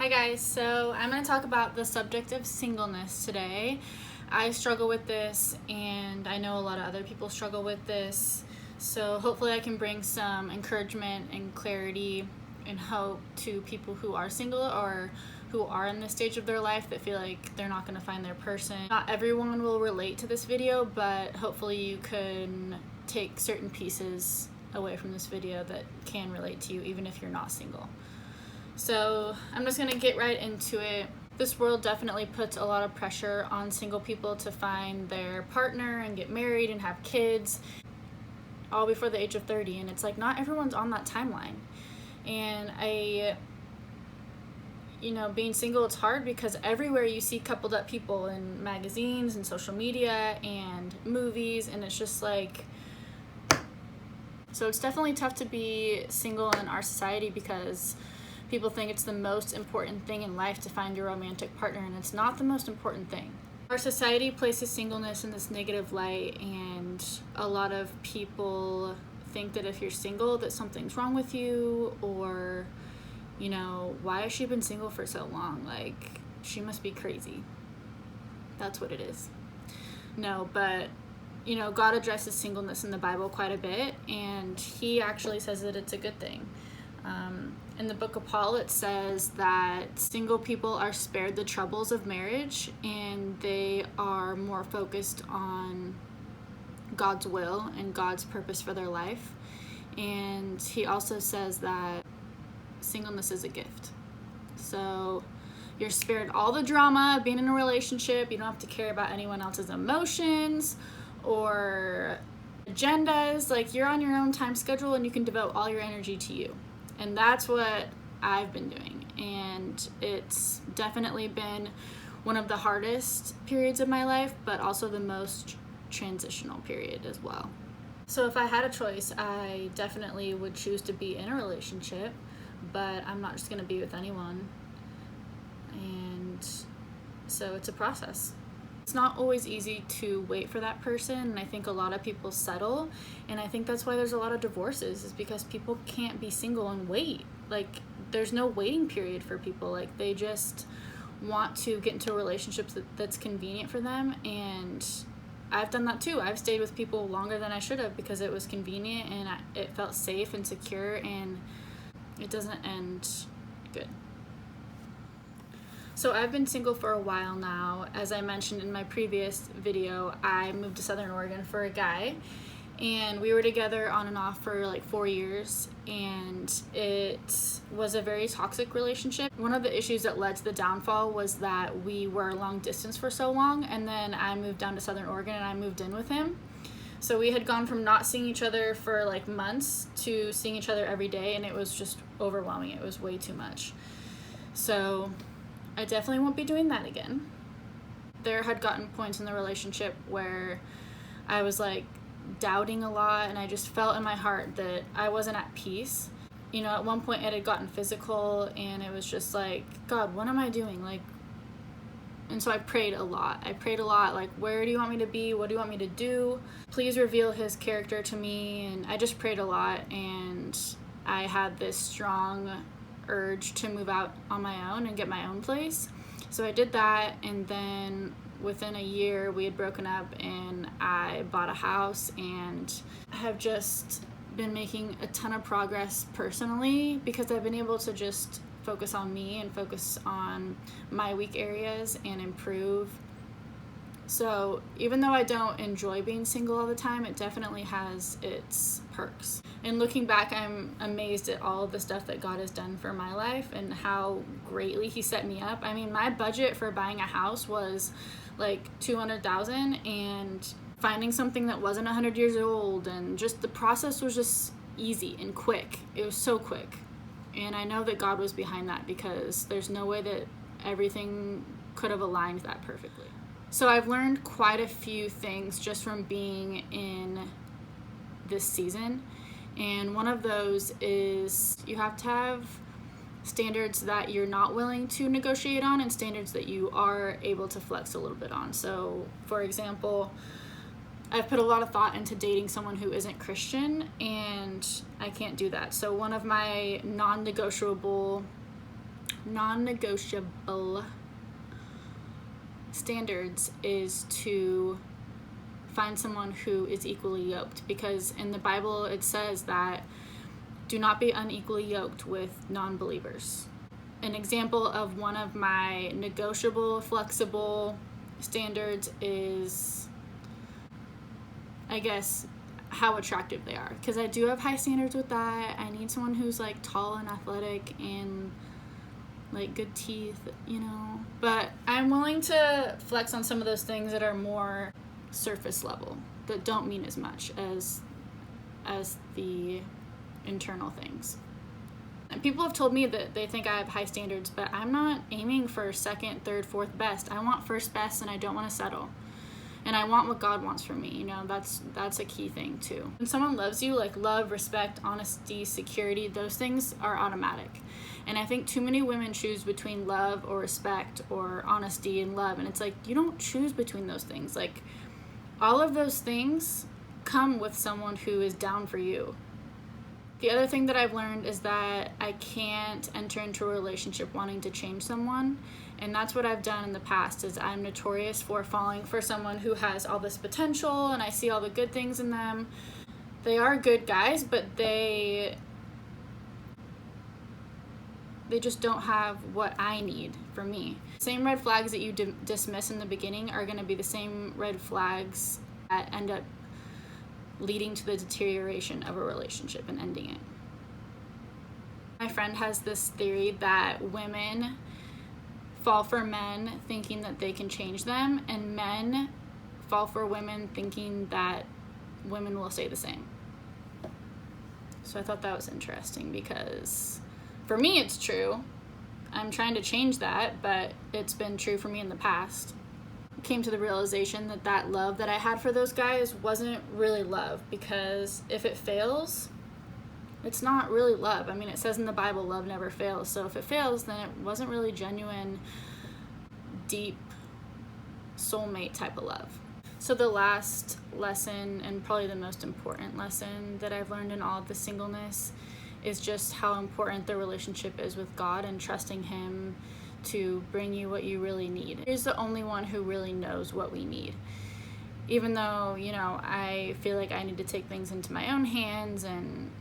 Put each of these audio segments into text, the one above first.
Hi guys, so I'm going to talk about the subject of singleness today. I struggle with this and I know a lot of other people struggle with this, so hopefully I can bring some encouragement and clarity and hope to people who are single or who are in this stage of their life that feel like they're not going to find their person. Not everyone will relate to this video, but hopefully you can take certain pieces away from this video that can relate to you even if you're not single. So I'm just gonna get right into it. This world definitely puts a lot of pressure on single people to find their partner and get married and have kids all before the age of 30, and it's like not everyone's on that timeline. And being single, it's hard because everywhere you see coupled up people in magazines and social media and movies, and it's just like, so it's definitely tough to be single in our society because people think it's the most important thing in life to find your romantic partner, and it's not the most important thing. Our society places singleness in this negative light, and a lot of people think that if you're single that something's wrong with you, or why has she been single for so long? Like, she must be crazy. That's what it is. No, but God addresses singleness in the Bible quite a bit, and he actually says that it's a good thing. In the book of Paul, it says that single people are spared the troubles of marriage and they are more focused on God's will and God's purpose for their life. And he also says that singleness is a gift. So you're spared all the drama of being in a relationship. You don't have to care about anyone else's emotions or agendas. Like, you're on your own time schedule and you can devote all your energy to you. And that's what I've been doing. And it's definitely been one of the hardest periods of my life, but also the most transitional period as well. So if I had a choice, I definitely would choose to be in a relationship, but I'm not just gonna be with anyone. And so it's a process. It's not always easy to wait for that person, and I think a lot of people settle, and I think that's why there's a lot of divorces, is because people can't be single and wait. Like, there's no waiting period for people. Like, they just want to get into a relationship that's convenient for them, and I've done that too. I've stayed with people longer than I should have because it was convenient and it felt safe and secure, and it doesn't end good. So I've been single for a while now. As I mentioned in my previous video, I moved to Southern Oregon for a guy, and we were together on and off for like 4 years, and it was a very toxic relationship. One of the issues that led to the downfall was that we were long distance for so long, and then I moved down to Southern Oregon and I moved in with him. So we had gone from not seeing each other for like months to seeing each other every day, and it was just overwhelming. It was way too much. So I definitely won't be doing that again. There had gotten points in the relationship where I was like doubting a lot, and I just felt in my heart that I wasn't at peace. At one point it had gotten physical, and it was just like, God, what am I doing? And so I prayed a lot. Like, where do you want me to be? What do you want me to do? Please reveal his character to me. And I just prayed a lot, and I had this strong urge to move out on my own and get my own place. So I did that, and then within a year we had broken up and I bought a house, and I have just been making a ton of progress personally because I've been able to just focus on me and focus on my weak areas and improve. So even though I don't enjoy being single all the time, it definitely has its perks. And looking back, I'm amazed at all of the stuff that God has done for my life and how greatly he set me up. I mean, my budget for buying a house was like $200,000, and finding something that wasn't 100 years old, and just the process was just easy and quick. It was so quick. And I know that God was behind that because there's no way that everything could have aligned that perfectly. So I've learned quite a few things just from being in this season. And one of those is you have to have standards that you're not willing to negotiate on and standards that you are able to flex a little bit on. So, for example, I've put a lot of thought into dating someone who isn't Christian, and I can't do that. So one of my non-negotiable non-negotiable standards is to find someone who is equally yoked, because in the Bible it says that do not be unequally yoked with non-believers. An example of one of my negotiable, flexible standards is, I guess, how attractive they are, because I do have high standards with that. I need someone who's like tall and athletic and like good teeth, you know, but I'm willing to flex on some of those things that are more surface level, that don't mean as much as the internal things. And people have told me that they think I have high standards, but I'm not aiming for second, third, fourth best. I want first best, and I don't want to settle. And I want what God wants from me, you know, that's a key thing too. When someone loves you, like love, respect, honesty, security, those things are automatic. And I think too many women choose between love or respect or honesty and love, and it's like, you don't choose between those things. Like, all of those things come with someone who is down for you. The other thing that I've learned is that I can't enter into a relationship wanting to change someone. And that's what I've done in the past, is I'm notorious for falling for someone who has all this potential and I see all the good things in them. They are good guys, but they just don't have what I need for me. Same red flags that you dismiss in the beginning are going to be the same red flags that end up leading to the deterioration of a relationship and ending it. My friend has this theory that women fall for men thinking that they can change them, and men fall for women thinking that women will stay the same. So I thought that was interesting, because for me it's true. I'm trying to change that, but it's been true for me in the past. I came to the realization that that love that I had for those guys wasn't really love, because if it fails, it's not really love. I mean, it says in the Bible, love never fails. So if it fails, then it wasn't really genuine, deep, soulmate type of love. So the last lesson, and probably the most important lesson that I've learned in all of the singleness, is just how important the relationship is with God and trusting Him to bring you what you really need. He's the only one who really knows what we need. Even though, you know, I feel like I need to take things into my own hands, and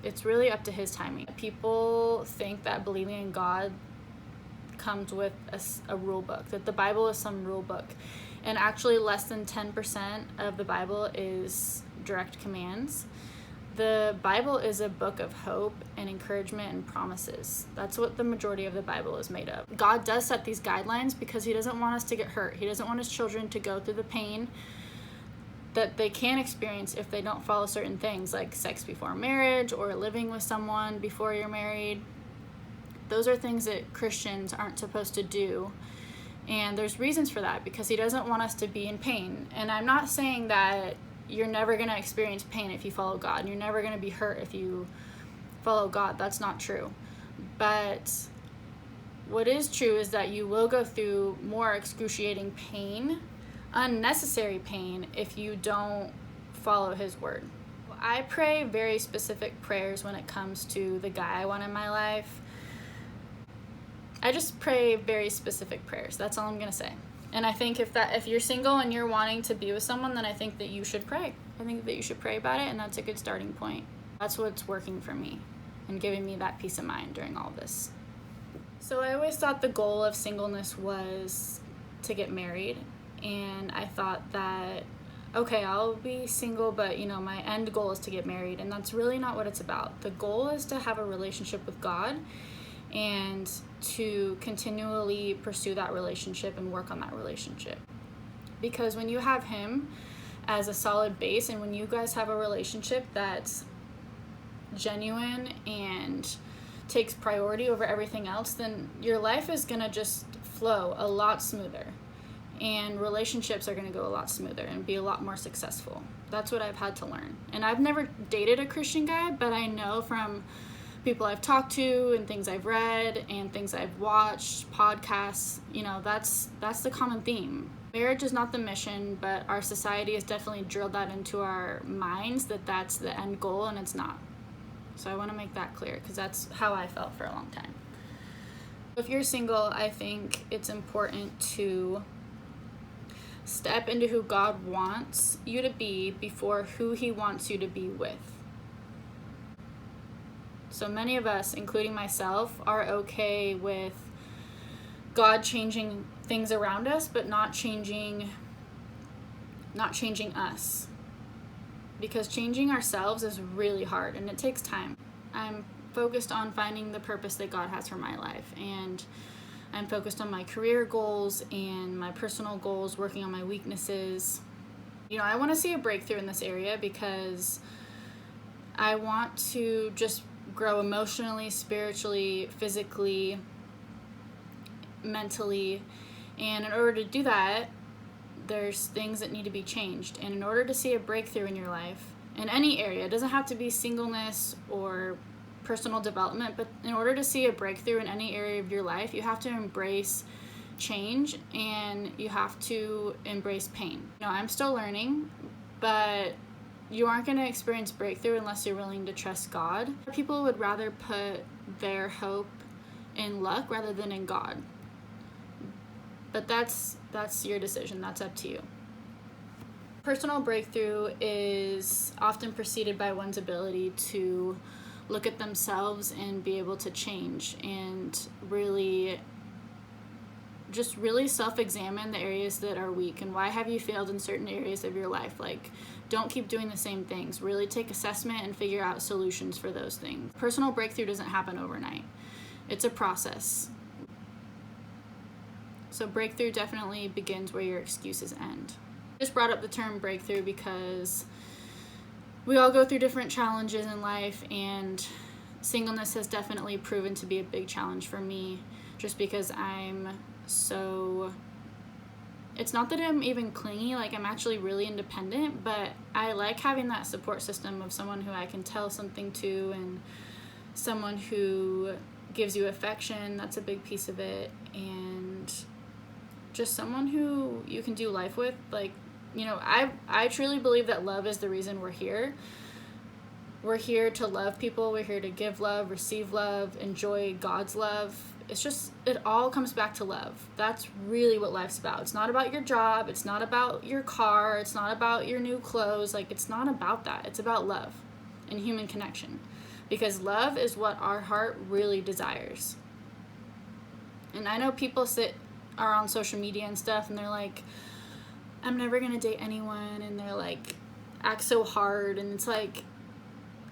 it's really up to His timing. People think that believing in God comes with a rule book, that the Bible is some rule book. And actually less than 10% of the Bible is direct commands. The Bible is a book of hope and encouragement and promises. That's what the majority of the Bible is made of. God does set these guidelines because He doesn't want us to get hurt. He doesn't want His children to go through the pain that they can experience if they don't follow certain things, like sex before marriage or living with someone before you're married. Those are things that Christians aren't supposed to do. And there's reasons for that, because He doesn't want us to be in pain. And I'm not saying that you're never going to experience pain if you follow God, and you're never going to be hurt if you follow God. That's not true. But what is true is that you will go through more excruciating pain, unnecessary pain, if you don't follow His word. I pray very specific prayers when it comes to the guy I want in my life. I just pray very specific prayers. That's all I'm going to say. And I think if you're single and you're wanting to be with someone, then I think that you should pray. I think that you should pray about it, and that's a good starting point. That's what's working for me and giving me that peace of mind during all this. So I always thought the goal of singleness was to get married, and I thought that, okay, I'll be single, but you know, my end goal is to get married, and that's really not what it's about. The goal is to have a relationship with God and to continually pursue that relationship and work on that relationship. Because when you have Him as a solid base, and when you guys have a relationship that's genuine and takes priority over everything else, then your life is gonna just flow a lot smoother, and relationships are gonna go a lot smoother and be a lot more successful. That's what I've had to learn. And I've never dated a Christian guy, but I know from people I've talked to and things I've read and things I've watched, podcasts, you know, that's the common theme. Marriage is not the mission, but our society has definitely drilled that into our minds that that's the end goal, and it's not. So I want to make that clear, because that's how I felt for a long time. If you're single, I think it's important to step into who God wants you to be before who He wants you to be with. So many of us, including myself, are okay with God changing things around us, but not changing us. Because changing ourselves is really hard and it takes time. I'm focused on finding the purpose that God has for my life, and I'm focused on my career goals and my personal goals, working on my weaknesses. I want to see a breakthrough in this area because I want to just grow emotionally, spiritually, physically, mentally, and in order to do that, there's things that need to be changed. And in order to see a breakthrough in your life, in any area, it doesn't have to be singleness or personal development, but in order to see a breakthrough in any area of your life, you have to embrace change and you have to embrace pain. I'm still learning, but you aren't going to experience breakthrough unless you're willing to trust God. People would rather put their hope in luck rather than in God. But that's your decision. That's up to you. Personal breakthrough is often preceded by one's ability to look at themselves and be able to change and really self-examine the areas that are weak and why have you failed in certain areas of your life. Like, don't keep doing the same things. Really take assessment and figure out solutions for those things. Personal breakthrough doesn't happen overnight. It's a process. So breakthrough definitely begins where your excuses end. I just brought up the term breakthrough because we all go through different challenges in life, and singleness has definitely proven to be a big challenge for me just because it's not that I'm even clingy, like I'm actually really independent, but I like having that support system of someone who I can tell something to and someone who gives you affection. That's a big piece of it. And just someone who you can do life with. Like, I truly believe that love is the reason we're here. We're here to love people. We're here to give love, receive love, enjoy God's love. It all comes back to love. That's really what life's about. It's not about your job. It's not about your car. It's not about your new clothes. Like, it's not about that. It's about love and human connection. Because love is what our heart really desires. And I know people are on social media and stuff and they're like, I'm never gonna date anyone, and they're like act so hard, and it's like,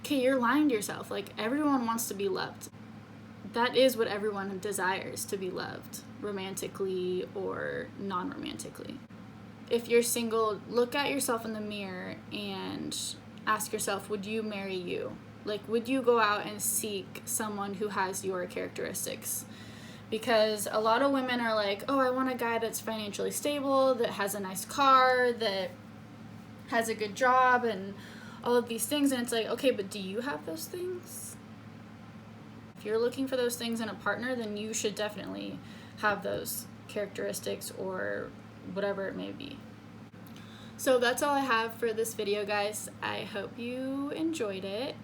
okay, you're lying to yourself. Like, everyone wants to be loved. That is what everyone desires, to be loved, romantically or non-romantically. If you're single, look at yourself in the mirror and ask yourself, would you marry you? Like, would you go out and seek someone who has your characteristics? Because a lot of women are like, oh, I want a guy that's financially stable, that has a nice car, that has a good job, and all of these things. And it's like, okay, but do you have those things? If you're looking for those things in a partner, then you should definitely have those characteristics or whatever it may be. So that's all I have for this video, guys. I hope you enjoyed it.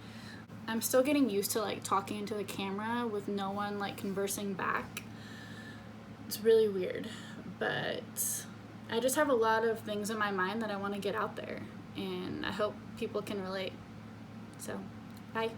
I'm still getting used to talking into the camera with no one conversing back. It's really weird, but I just have a lot of things in my mind that I want to get out there, and I hope people can relate. So, bye.